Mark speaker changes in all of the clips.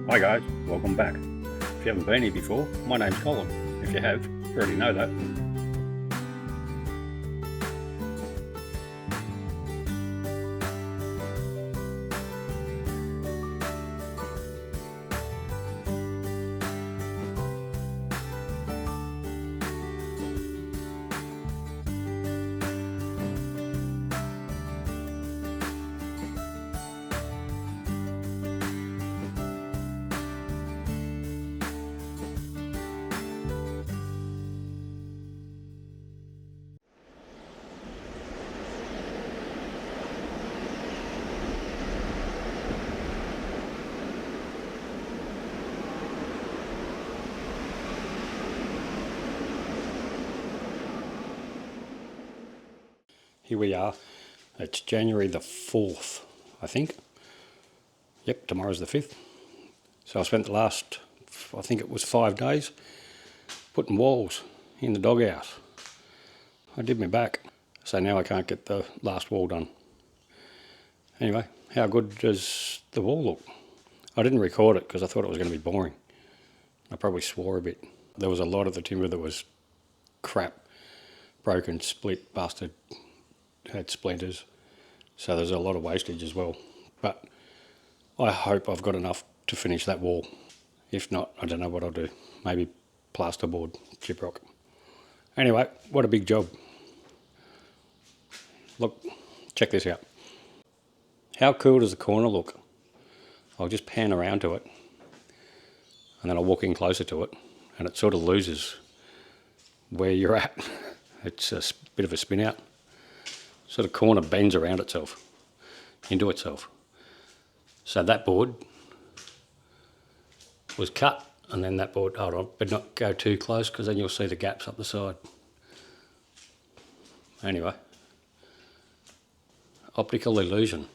Speaker 1: Hi guys, welcome back. If you haven't been here before, my name's Colin. If you have, you already know that. Here we are. It's January the 4th, I think. Yep, tomorrow's the 5th. So I spent the last, I think it was 5 days, putting walls in the doghouse. I did my back, so now I can't get the last wall done. Anyway, how good does the wall look? I didn't record it because I thought it was going to be boring. I probably swore a bit. There was a lot of the timber that was crap, broken, split, busted, had splinters, so there's a lot of wastage as well. But I hope I've got enough to finish that wall. If not, I don't know what I'll do. Maybe plasterboard, gyprock. Anyway, what a big job. Look, check this out. How cool does the corner look? I'll just pan around to it and then I'll walk in closer to it and it sort of loses where you're at. It's a bit of a spin out. So the corner bends around itself, into itself. So that board was cut, and then that board, hold on, but not go too close because then you'll see the gaps up the side. Anyway, optical illusion.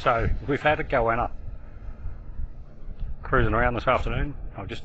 Speaker 1: So we've had a goanna cruising around this afternoon. I've just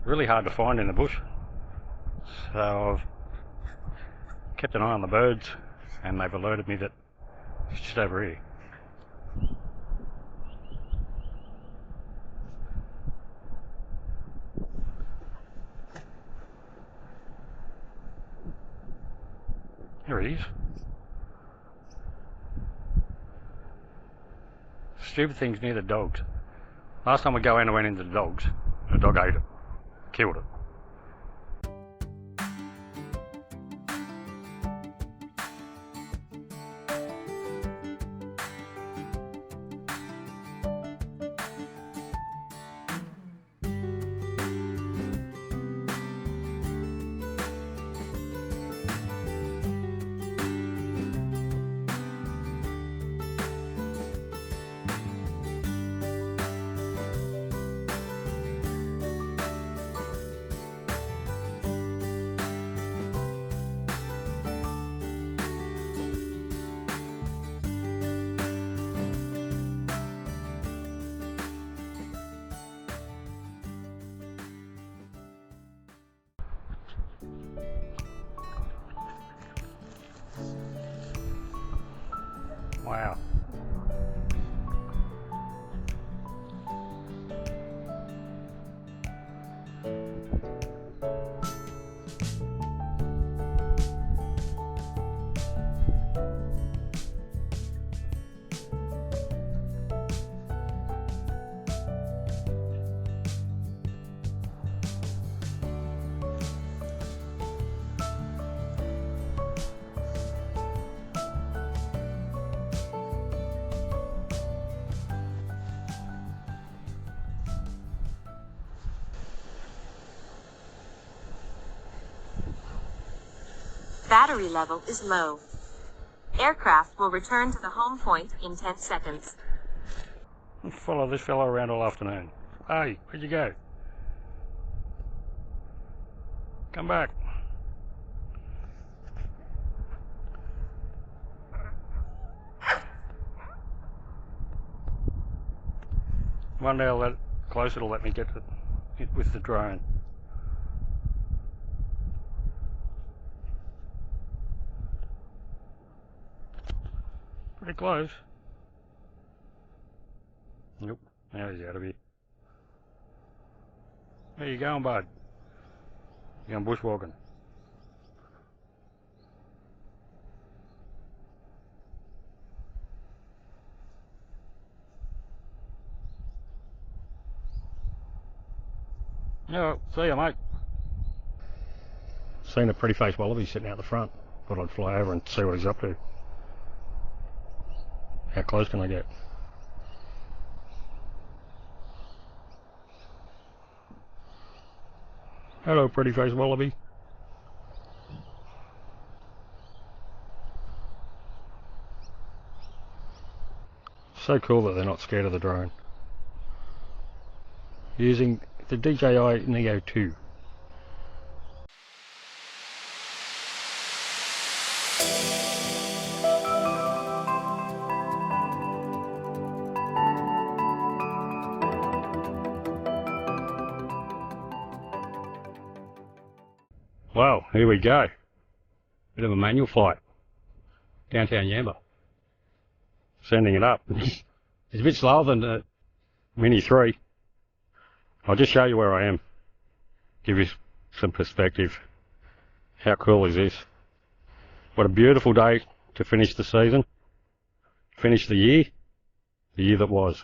Speaker 1: really hard to find in the bush, so I've kept an eye on the birds and they've alerted me that it's just over here. Here it is. Stupid things near the dogs. Last time a goanna went into the dogs, a dog ate it, killed it. Wow.
Speaker 2: Battery level is low. Aircraft will return to the home point in 10 seconds.
Speaker 1: I'll follow this fellow around all afternoon. Hey, where'd you go? Come back. One day I'll closer to let me get to it with the drone. Pretty close. Nope, now he's out of here. Where you going, bud? You going bushwalking? Yeah, see ya, mate. Seen a pretty faced wallaby sitting out the front. Thought I'd fly over and see what he's up to. How close can I get? Hello, pretty faced wallaby. So cool that they're not scared of the drone. Using the DJI Neo 2. Wow, here we go. Bit of a manual flight. Downtown Yamba. Sending it up. It's a bit slower than the Mini 3. I'll just show you where I am. Give you some perspective. How cool is this? What a beautiful day to finish the season. Finish the year that was.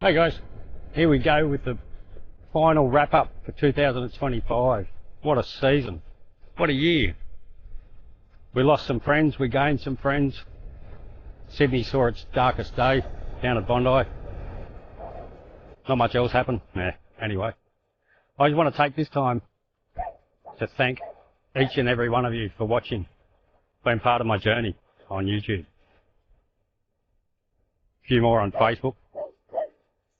Speaker 1: Hey guys, here we go with the final wrap up for 2025. What a season. What a year. We lost some friends, we gained some friends. Sydney saw its darkest day down at Bondi. Not much else happened. Nah, anyway. I just want to take this time to thank each and every one of you for watching, being part of my journey on YouTube. A few more on Facebook.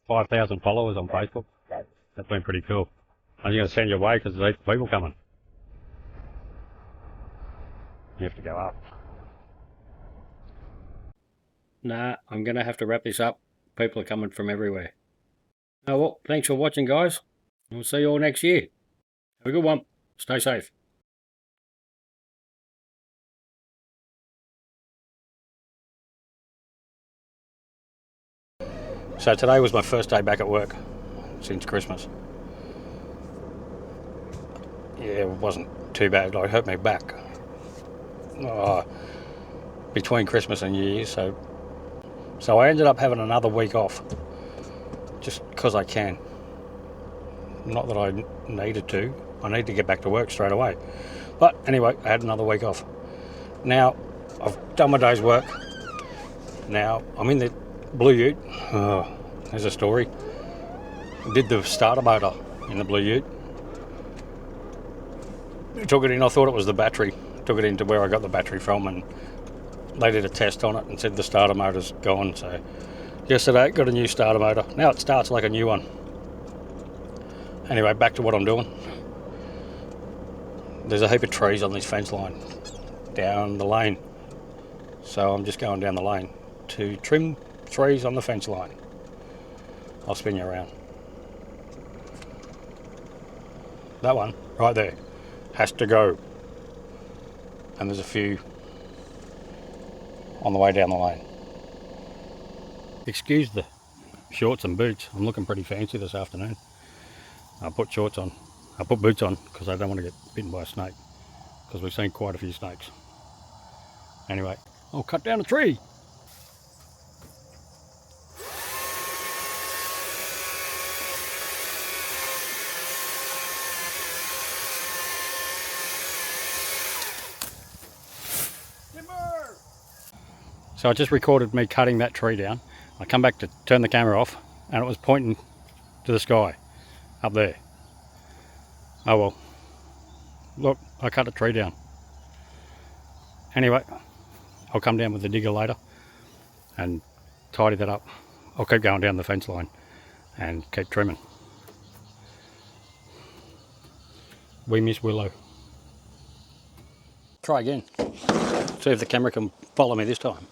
Speaker 1: 5,000 followers on Facebook. That's been pretty cool. I'm going to send you away because there's people coming. You have to go up. Nah, I'm going to have to wrap this up. People are coming from everywhere. Oh well, thanks for watching, guys. We'll see you all next year. Have a good one. Stay safe. So today was my first day back at work since Christmas. Yeah, it wasn't too bad. I hurt my back between Christmas and New Year's, so I ended up having another week off just because I can. Not that I needed to. I need to get back to work straight away. But anyway, I had another week off. Now, I've done my day's work. Now, I'm in the Blue Ute. Oh, there's a story. I did the starter motor in the Blue Ute. Took it in, I thought it was the battery. Took it into where I got the battery from, and they did a test on it and said the starter motor's gone. So yesterday got a new starter motor. Now it starts like a new one. Anyway, back to what I'm doing. There's a heap of trees on this fence line down the lane. So I'm just going down the lane to trim trees on the fence line. I'll spin you around. That one right there has to go. And there's a few on the way down the lane. Excuse the shorts and boots. I'm looking pretty fancy this afternoon. I put shorts on. I put boots on because I don't want to get bitten by a snake, because we've seen quite a few snakes. Anyway, I'll cut down a tree. So I just recorded me cutting that tree down. I come back to turn the camera off and it was pointing to the sky up there. Oh well, look, I cut a tree down. Anyway, I'll come down with the digger later and tidy that up. I'll keep going down the fence line and keep trimming. We miss Willow. Try again. See if the camera can follow me this time.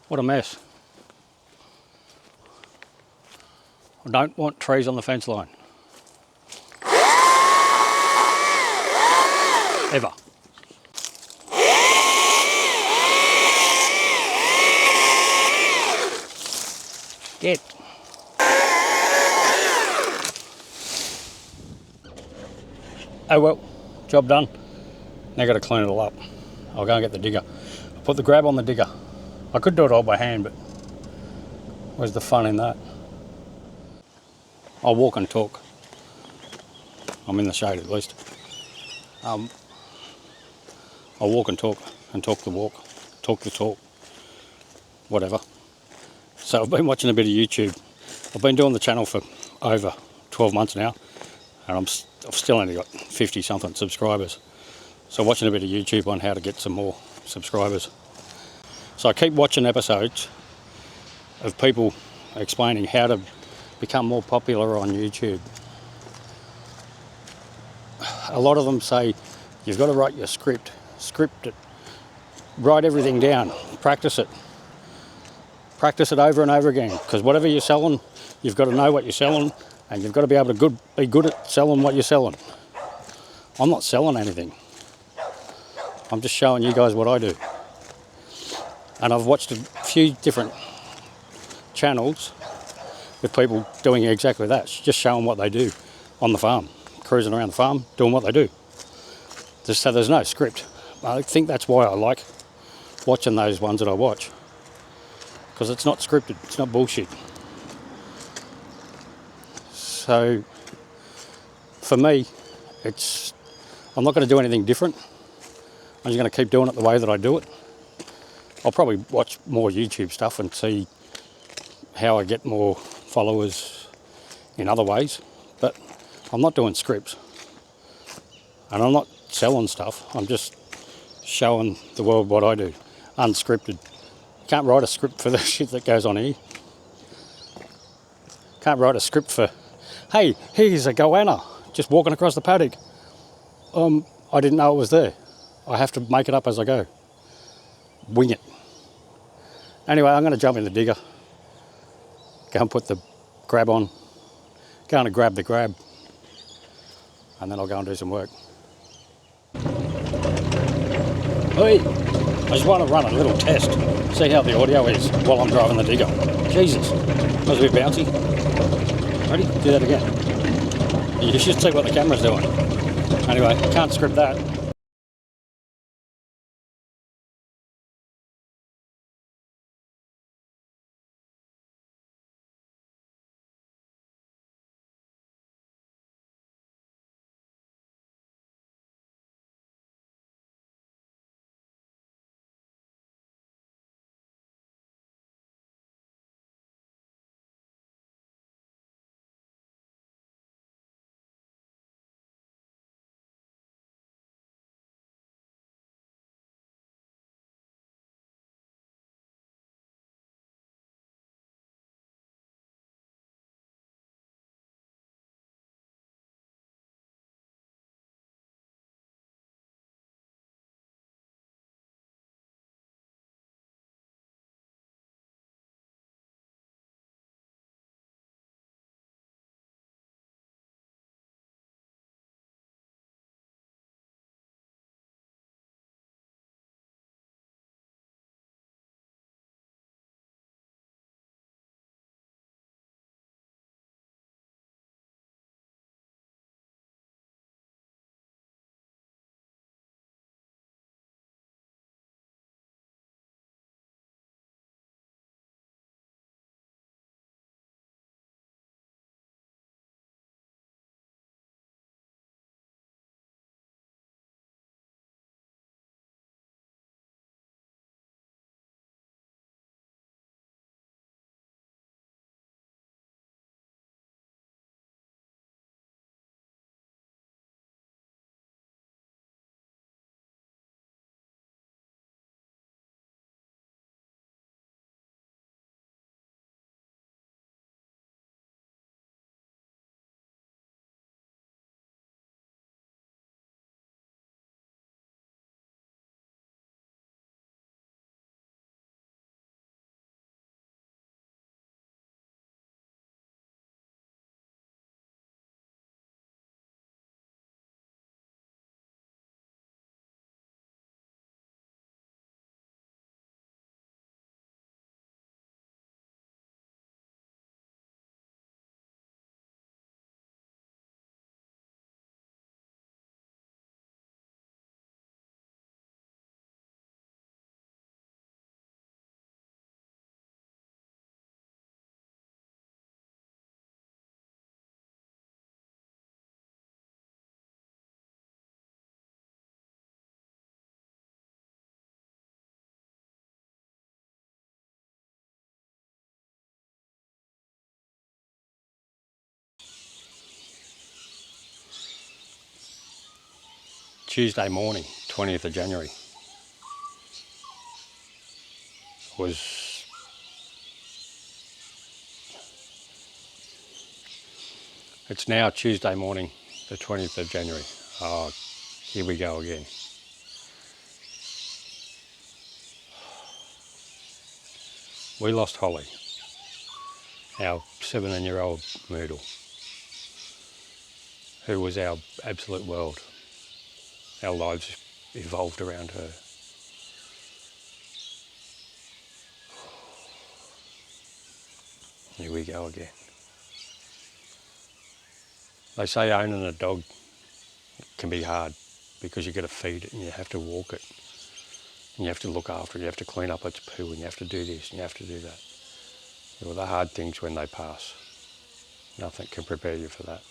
Speaker 1: What a mess. I don't want trees on the fence line. Ever. Get. Oh well, job done. Now got to clean it all up. I'll go and get the digger. I'll put the grab on the digger. I could do it all by hand, but where's the fun in that? I'll walk and talk. I'm in the shade at least. I'll walk and talk the walk, talk the talk, whatever. So I've been watching a bit of YouTube. I've been doing the channel for over 12 months now, and I've still only got 50 something subscribers. So watching a bit of YouTube on how to get some more subscribers. So I keep watching episodes of people explaining how to become more popular on YouTube. A lot of them say you've got to write your script it, write everything down, practice it over and over again, because whatever you're selling, you've got to know what you're selling, and you've got to be able to be good at selling what you're selling. I'm not selling anything. I'm just showing you guys what I do. And I've watched a few different channels with people doing exactly that, just showing what they do on the farm, cruising around the farm, doing what they do. So there's no script. I think that's why I like watching those ones that I watch, because it's not scripted, it's not bullshit. So for me, I'm not going to do anything different. I'm just going to keep doing it the way that I do it. I'll probably watch more YouTube stuff and see how I get more followers in other ways, but I'm not doing scripts and I'm not selling stuff. I'm just showing the world what I do, unscripted. Can't write a script for the shit that goes on here. Can't write a script for, hey, here's a goanna just walking across the paddock. I didn't know it was there. I have to make it up as I go. Wing it. Anyway, I'm going to jump in the digger, go and put the grab on, go and grab the grab, and then I'll go and do some work. Hey, I just want to run a little test, see how the audio is while I'm driving the digger. Jesus, that was a bit bouncy. Ready? Do that again. You should see what the camera's doing. Anyway, can't script that. Tuesday morning, 20th of January, was it's now Tuesday morning, the 20th of January. Oh, here we go again. We lost Holly, our 17-year-old Moodle, who was our absolute world. Our lives evolved around her. Here we go again. They say owning a dog can be hard because you've got to feed it and you have to walk it. And you have to look after it, you have to clean up its poo and you have to do this and you have to do that. Well, the hard things when they pass. Nothing can prepare you for that.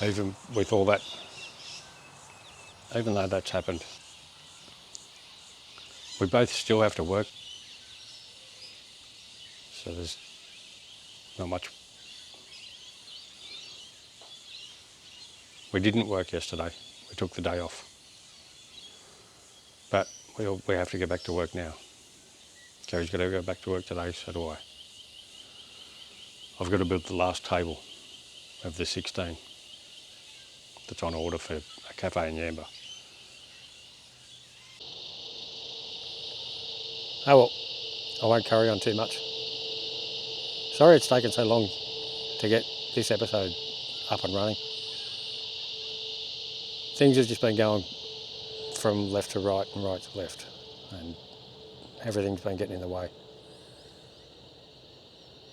Speaker 1: Even with all that, even though that's happened, we both still have to work. So there's not much. We didn't work yesterday. We took the day off. But we have to get back to work now. Kerry's got to go back to work today, so do I. I've got to build the last table of the 16 that's on order for a cafe in Yamba. Oh well, I won't carry on too much. Sorry it's taken so long to get this episode up and running. Things have just been going from left to right and right to left, and everything's been getting in the way.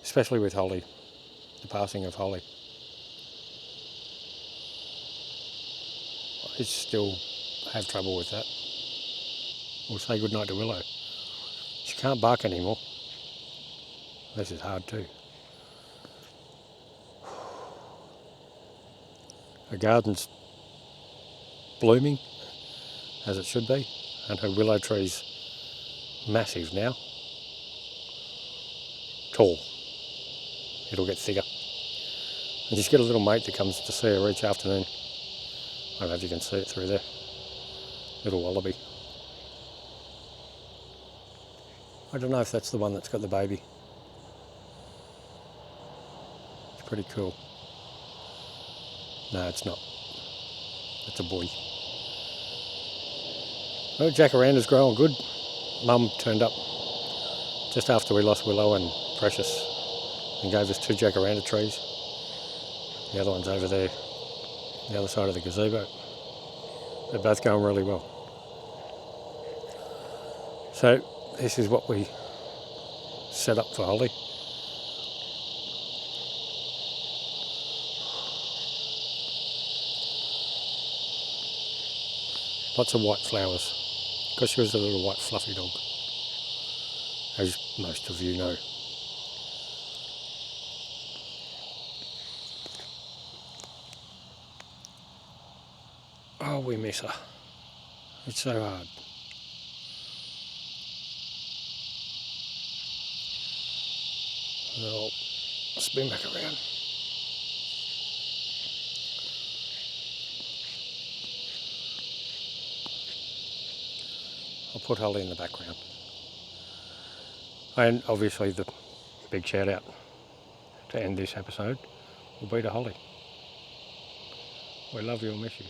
Speaker 1: Especially with Holly, the passing of Holly. I still have trouble with that. We'll say goodnight to Willow. She can't bark anymore. This is hard too. Her garden's blooming, as it should be, and her willow tree's massive now. Tall. It'll get thicker. And she's got a little mate that comes to see her each afternoon. I don't know if you can see it through there. Little wallaby. I don't know if that's the one that's got the baby. It's pretty cool. No, it's not. It's a boy. Well, jacaranda's growing good. Mum turned up just after we lost Willow and Precious and gave us 2 jacaranda trees. The other one's over there, the other side of the gazebo. They're both going really well. So this is what we set up for Holly. Lots of white flowers, because she was a little white fluffy dog, as most of you know. Oh, we miss her. It's so hard. I'll spin back around. I'll put Holly in the background. And obviously the big shout out to end this episode will be to Holly. We love you and miss you.